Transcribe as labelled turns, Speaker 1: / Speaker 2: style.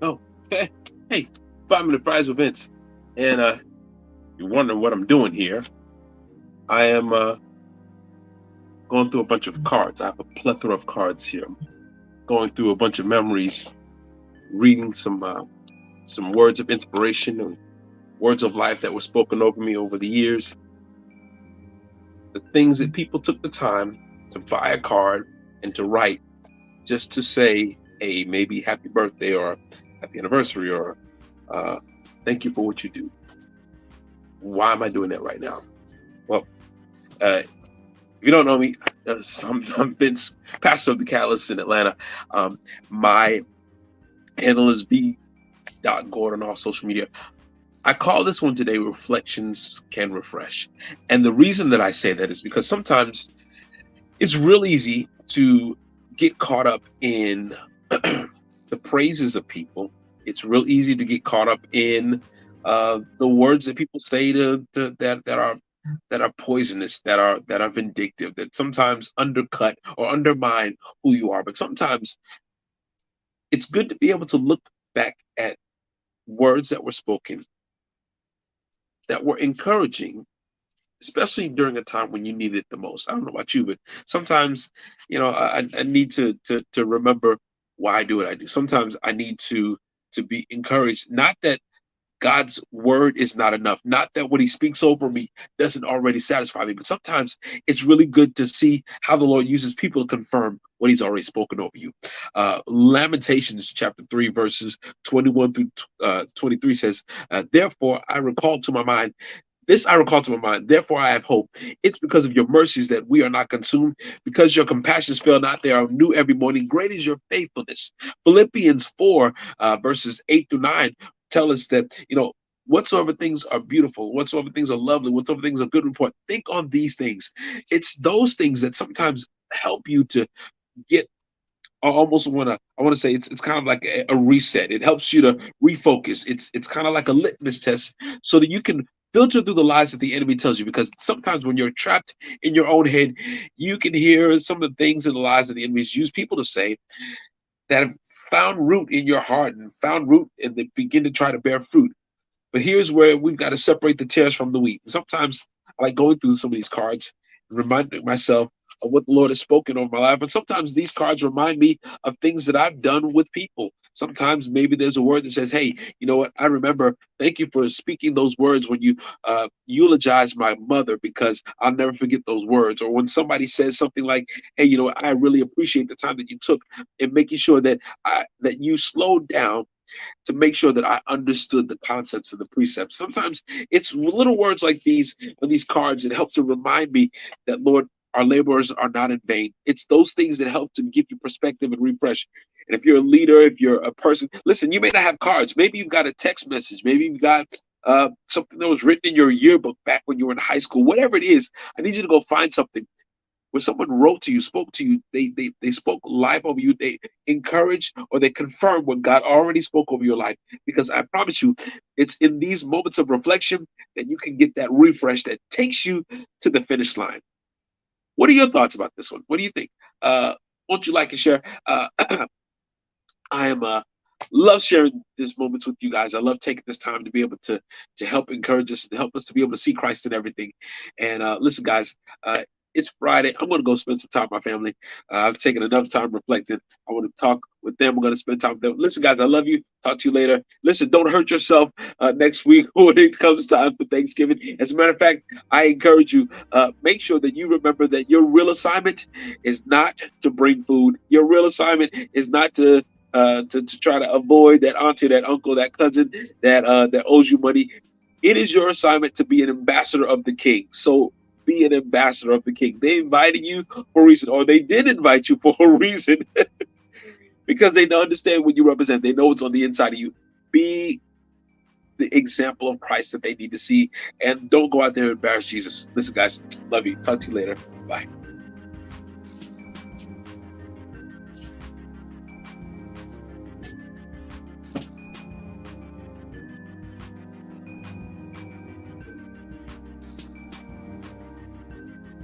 Speaker 1: Oh, hey, 5 Minute Fries with Vince. And you're wondering what I'm doing here. I am going through a bunch of cards. I have a plethora of cards here. I'm going through a bunch of memories, reading some words of inspiration and words of life that were spoken over me over the years. The things that people took the time to buy a card and to write just to say, hey, maybe happy birthday or happy anniversary or thank you for what you do. Why am I doing that right now? Well, if you don't know me, I'm Vince, pastor of the Catalyst in Atlanta. My handle is v.gordon on all social media. I call this one today Reflections Can Refresh. And the reason that I say that is because sometimes it's real easy to get caught up in the praises of people. It's real easy to get caught up in the words that people say that are poisonous, that are vindictive, that sometimes undercut or undermine who you are. But sometimes it's good to be able to look back at words that were spoken that were encouraging, especially during a time when you need it the most. I don't know about you, but sometimes, I need to remember why I do what I do. Sometimes I need to be encouraged. Not that God's word is not enough, not that what he speaks over me doesn't already satisfy me, but sometimes it's really good to see how the Lord uses people to confirm what he's already spoken over you. Lamentations chapter 3, verses 21 through 23 says, therefore I recall to my mind, therefore I have hope. It's because of your mercies that we are not consumed, because your compassions fail not. They are new every morning. Great is your faithfulness. Philippians 4, verses 8 through 9 tell us that, whatsoever things are beautiful, whatsoever things are lovely, whatsoever things are good report, think on these things. It's those things that sometimes help you to get, I want to say it's kind of like a reset. It helps you to refocus. It's kind of like a litmus test so that you can filter through the lies that the enemy tells you, because sometimes when you're trapped in your own head, you can hear some of the things and the lies that the enemies use people to say that have found root in your heart and found root and they begin to try to bear fruit. But here's where we've got to separate the tares from the wheat. Sometimes I like going through some of these cards and reminding myself of what the Lord has spoken over my life. And sometimes these cards remind me of things that I've done with people. Sometimes maybe there's a word that says, hey, you know what? I remember, thank you for speaking those words when you eulogized my mother, because I'll never forget those words. Or when somebody says something like, hey, you know what? I really appreciate the time that you took in making sure that that you slowed down to make sure that I understood the concepts of the precepts. Sometimes it's little words like these on these cards that help to remind me that, Lord, our laborers are not in vain. It's those things that help to give you perspective and refresh. And if you're a leader, if you're a person, listen, you may not have cards. Maybe you've got a text message. Maybe you've got something that was written in your yearbook back when you were in high school. Whatever it is, I need you to go find something when someone wrote to you, spoke to you, they spoke life over you, they encouraged or they confirmed what God already spoke over your life. Because I promise you, it's in these moments of reflection that you can get that refresh that takes you to the finish line. What are your thoughts about this one? What do you think? Won't you like and share? I am love sharing these moments with you guys. I love taking this time to be able to help encourage us and help us to be able to see Christ in everything. And listen, guys, it's Friday. I'm going to go spend some time with my family. I've taken enough time reflecting. I want to talk with them. I'm going to spend time with them. Listen, guys, I love you. Talk to you later. Listen, don't hurt yourself next week when it comes time for Thanksgiving. As a matter of fact, I encourage you, make sure that you remember that your real assignment is not to bring food. Your real assignment is not to try to avoid that auntie, that uncle, that cousin that owes you money. It is your assignment to be an ambassador of the King. So be an ambassador of the King. They invited you for a reason, or they did invite you for a reason, because they understand what you represent. They know what's on the inside of you. Be the example of Christ that they need to see, and don't go out there and embarrass Jesus. Listen, guys, love you. Talk to you later. Bye.